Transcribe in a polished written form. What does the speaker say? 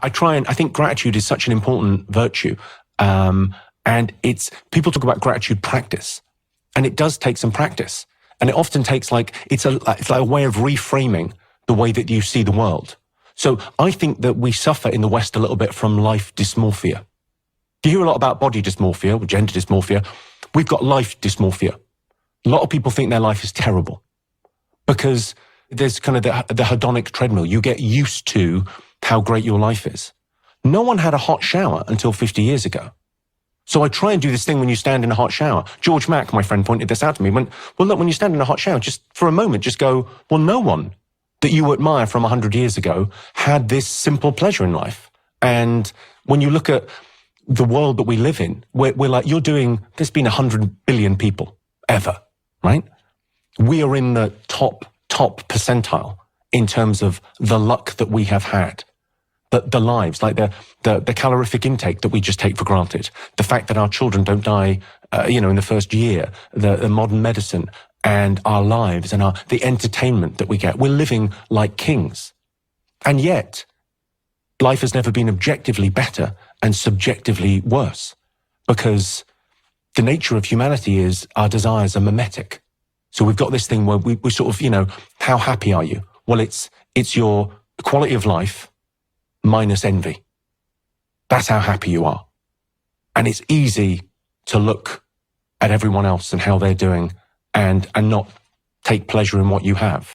I think gratitude is such an important virtue. And people talk about gratitude practice, and it does take some practice. And it often takes it's like a way of reframing the way that you see the world. So I think that we suffer in the West a little bit from life dysmorphia. You hear a lot about body dysmorphia, or gender dysmorphia. We've got life dysmorphia. A lot of people think their life is terrible because there's kind of the hedonic treadmill. You get used to how great your life is. No one had a hot shower until 50 years ago. So I try and do this thing when you stand in a hot shower. George Mack, my friend, pointed this out to me. Well, look, when you stand in a hot shower, just for a moment, just go, well, no one that you admire from 100 years ago had this simple pleasure in life. And when you look at the world that we live in, we're like, there's been 100 billion people ever, right? We are in the top percentile in terms of the luck that we have had. The lives, like the calorific intake that we just take for granted, the fact that our children don't die, in the first year, the modern medicine and our lives and the entertainment that we get. We're living like kings. And yet, life has never been objectively better and subjectively worse, because the nature of humanity is our desires are mimetic. So we've got this thing where we sort of, how happy are you? Well, it's your quality of life minus envy. That's how happy you are. And it's easy to look at everyone else and how they're doing and not take pleasure in what you have.